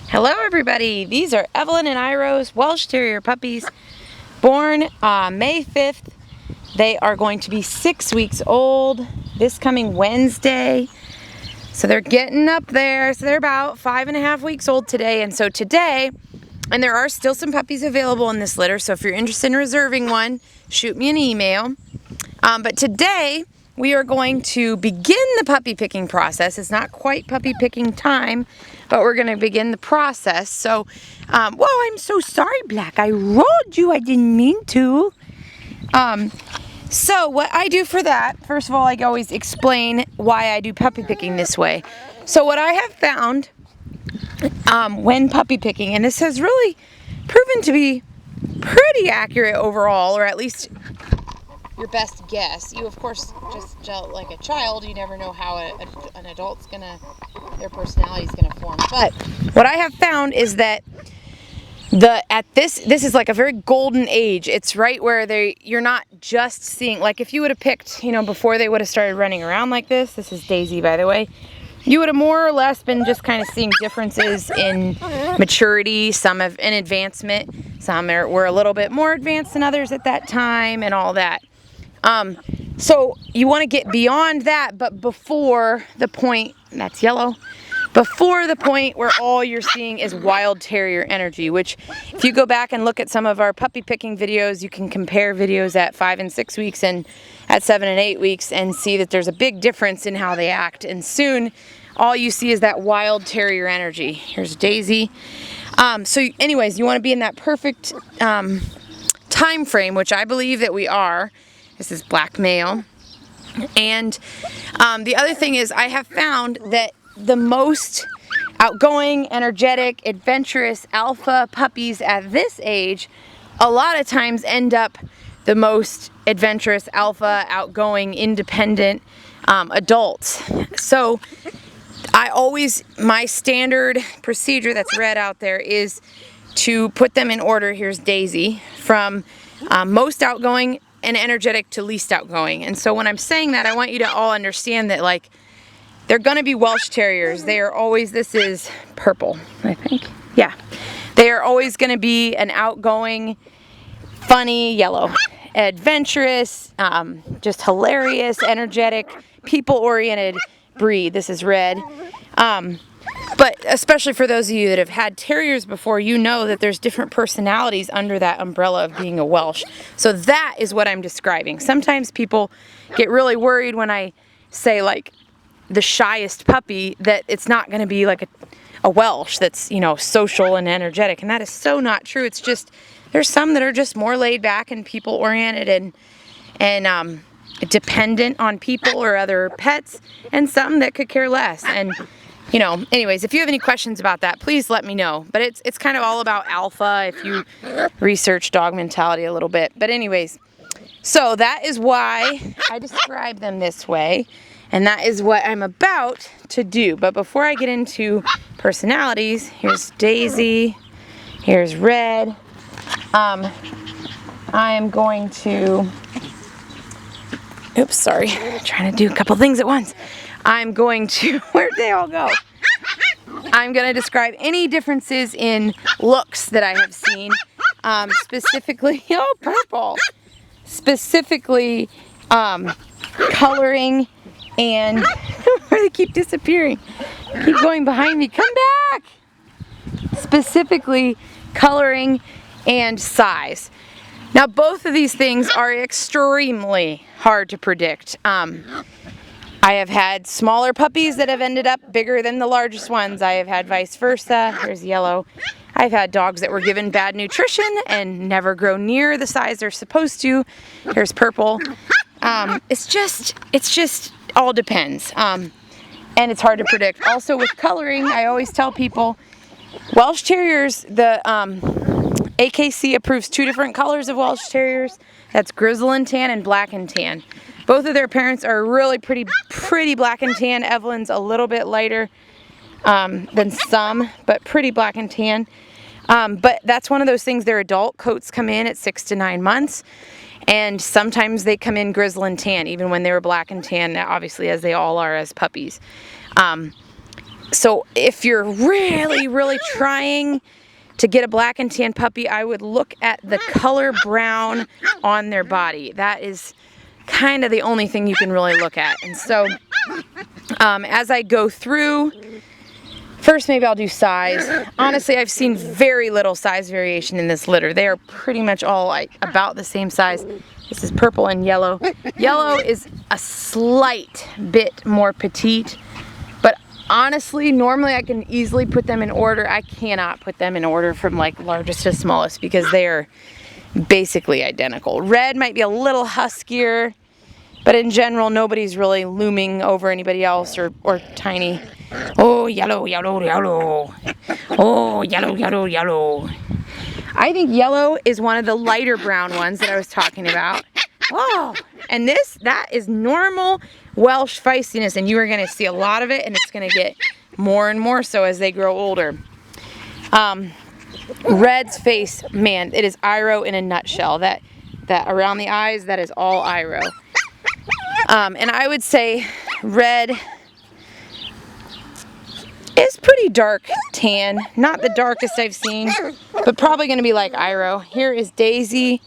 Hello everybody, these are Evelynn-Iroh's Welsh Terrier puppies, born May 5th. They are going to be 6 weeks old this coming Wednesday. So they're getting up there, so they're about 5.5 weeks old today. And so today, and there are still some puppies available in this litter, so if you're interested in reserving one, shoot me an email. But today, we are going to begin the puppy picking process. It's not quite puppy picking time, but we're going to begin the process. So, whoa, I'm so sorry, Black. I rolled you. I didn't mean to. So what I do for that, first of all, I always explain why I do puppy picking this way. So what I have found when puppy picking, and this has really proven to be pretty accurate overall, or at least your best guess. You, of course, just like a child, you never know how an adult's their personality's gonna form. But what I have found is that this is like a very golden age. It's right where you're not just seeing, like if you would have picked, before they would have started running around like this is Daisy, by the way, you would have more or less been just kind of seeing differences in maturity, some in advancement, some were a little bit more advanced than others at that time and all that. So you want to get beyond that, but before the point, that's yellow, before the point where all you're seeing is wild terrier energy, which if you go back and look at some of our puppy picking videos, you can compare videos at 5 and 6 weeks and at 7 and 8 weeks and see that there's a big difference in how they act. And soon all you see is that wild terrier energy. Here's Daisy. So anyways, you want to be in that perfect time frame, which I believe that we are. This is Black male. And the other thing is, I have found that the most outgoing, energetic, adventurous alpha puppies at this age a lot of times end up the most adventurous, alpha, outgoing, independent adults. So my standard procedure that's read out there is to put them in order. Here's Daisy, from most outgoing and energetic to least outgoing. And so when I'm saying that, I want you to all understand that, like, they're gonna be Welsh Terriers. They are always, this is purple, I think. Yeah. They are always gonna be an outgoing, funny, yellow, adventurous, just hilarious, energetic, people-oriented breed. This is red. But especially for those of you that have had terriers before, you know that there's different personalities under that umbrella of being a Welsh. So that is what I'm describing. Sometimes people get really worried when I say, like, the shyest puppy, that it's not going to be like a Welsh that's, social and energetic. And that is so not true. It's just, there's some that are just more laid back and people oriented and dependent on people or other pets, and some that could care less. And anyways, if you have any questions about that, please let me know. But it's kind of all about alpha if you research dog mentality a little bit. But anyways, so that is why I describe them this way. And that is what I'm about to do. But before I get into personalities, here's Daisy, here's Red. I am going to, oops, sorry, I'm trying to do a couple things at once. I'm going to, where'd they all go? I'm going to describe any differences in looks that I have seen, specifically, purple, specifically coloring, and where they keep disappearing, keep going behind me, come back, specifically coloring and size. Now both of these things are extremely hard to predict. I have had smaller puppies that have ended up bigger than the largest ones. I have had vice versa. Here's yellow. I've had dogs that were given bad nutrition and never grow near the size they're supposed to. Here's purple. It's just all depends. And it's hard to predict. Also with coloring, I always tell people, Welsh Terriers, the AKC approves 2 different colors of Welsh Terriers. That's grizzle and tan and black and tan. Both of their parents are really pretty black and tan. Evelyn's a little bit lighter than some, but pretty black and tan. But that's one of those things, their adult coats come in at 6 to 9 months. And sometimes they come in grizzle and tan, even when they were black and tan, obviously, as they all are as puppies. So if you're really trying to get a black and tan puppy, I would look at the color brown on their body. That is kind of the only thing you can really look at. And so as I go through, first maybe I'll do size. Honestly, I've seen very little size variation in this litter. They are pretty much all like about the same size. This is purple and yellow. Yellow is a slight bit more petite, but honestly, normally I can easily put them in order. I cannot put them in order from like largest to smallest because they are basically identical. Red might be a little huskier, but in general, nobody's really looming over anybody else or tiny. Oh, yellow, yellow, yellow. Oh, yellow, yellow, yellow. I think yellow is one of the lighter brown ones that I was talking about. Oh, and that is normal Welsh feistiness, and you are gonna see a lot of it, and it's gonna get more and more so as they grow older. Red's face, man, it is Iroh in a nutshell. That around the eyes, that is all Iroh. And I would say Red is pretty dark tan. Not the darkest I've seen, but probably going to be like Iroh. Here is Daisy.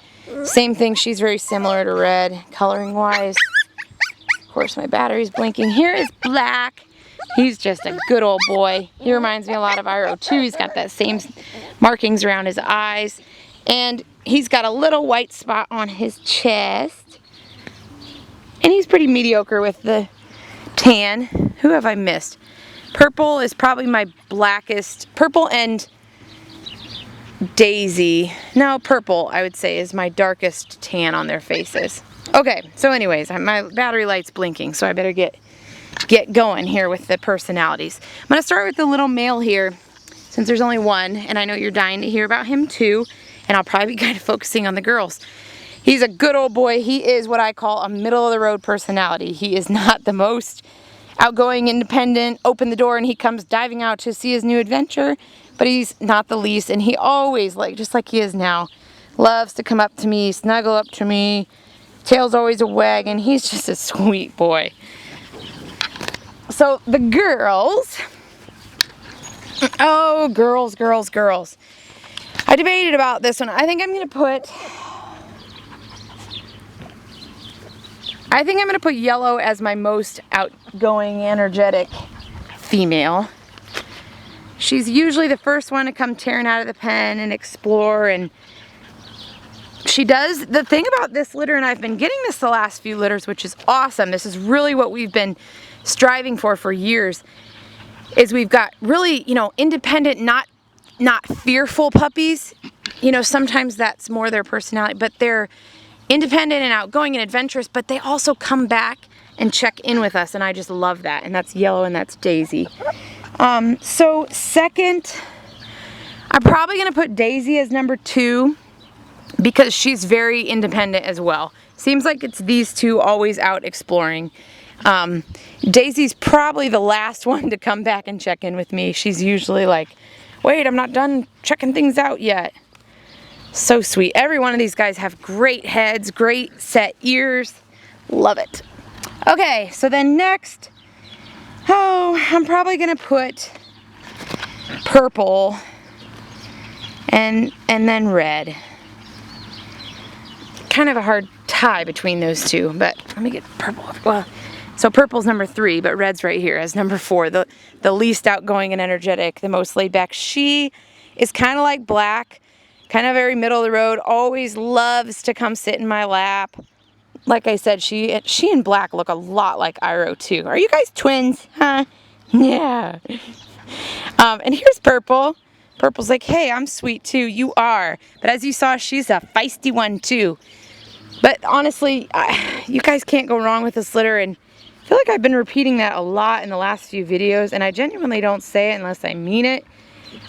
Same thing, she's very similar to Red, coloring wise. Of course, my battery's blinking. Here is Black. He's just a good old boy. He reminds me a lot of Iroh too. He's got that same markings around his eyes. And he's got a little white spot on his chest. And he's pretty mediocre with the tan. Who have I missed? Purple is probably my blackest. Purple and Daisy. No, Purple I would say is my darkest tan on their faces. Okay, so anyways, my battery light's blinking, so I better get going here with the personalities. I'm going to start with the little male here, since there's only one, and I know you're dying to hear about him too, and I'll probably be kind of focusing on the girls. He's a good old boy. He is what I call a middle-of-the-road personality. He is not the most outgoing, independent, open the door, and he comes diving out to see his new adventure, but he's not the least, and he always, just like he is now, loves to come up to me, snuggle up to me, tail's always a wagging. He's just a sweet boy. So the girls, oh, girls. I debated about this one. I think I'm going to put Yellow as my most outgoing, energetic female. She's usually the first one to come tearing out of the pen and explore, and she does. The thing about this litter, and I've been getting this the last few litters, which is awesome. This is really what we've been striving for years, is we've got really, independent, not fearful puppies. Sometimes that's more their personality, but they're independent and outgoing and adventurous, but they also come back and check in with us, and I just love that. And that's Yellow and that's Daisy. So second, I'm probably going to put Daisy as number 2 because she's very independent as well. Seems like it's these two always out exploring. Daisy's probably the last one to come back and check in with me. She's usually like, wait, I'm not done checking things out yet. So sweet. Every one of these guys have great heads, great set ears. Love it. Okay, so then next, I'm probably gonna put Purple and then Red. Kind of a hard tie between those two, but let me get Purple. Well, so Purple's number 3, but Red's right here as number 4. The least outgoing and energetic, the most laid back. She is kind of like Black, kind of very middle of the road, always loves to come sit in my lap. Like I said, she and Black look a lot like Iroh too. Are you guys twins? Huh? Yeah. And here's Purple. Purple's like, hey, I'm sweet too. You are. But as you saw, she's a feisty one too. But honestly, you guys can't go wrong with this litter, and I feel like I've been repeating that a lot in the last few videos, and I genuinely don't say it unless I mean it.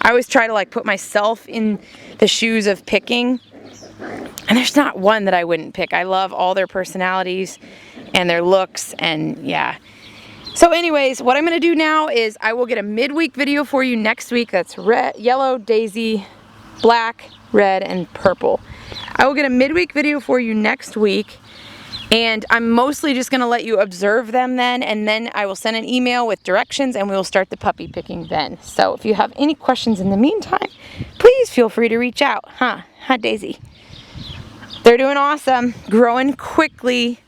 I always try to put myself in the shoes of picking, and there's not one that I wouldn't pick. I love all their personalities and their looks, and yeah. So anyways, what I'm going to do now is I will get a midweek video for you next week. That's Red, Yellow, Daisy, Black, Red, and Purple. I will get a midweek video for you next week, And I'm mostly just going to let you observe them then, and then I will send an email with directions and we will start the puppy picking then. So if you have any questions in the meantime, please feel free to reach out. Huh, Daisy? They're doing awesome, growing quickly.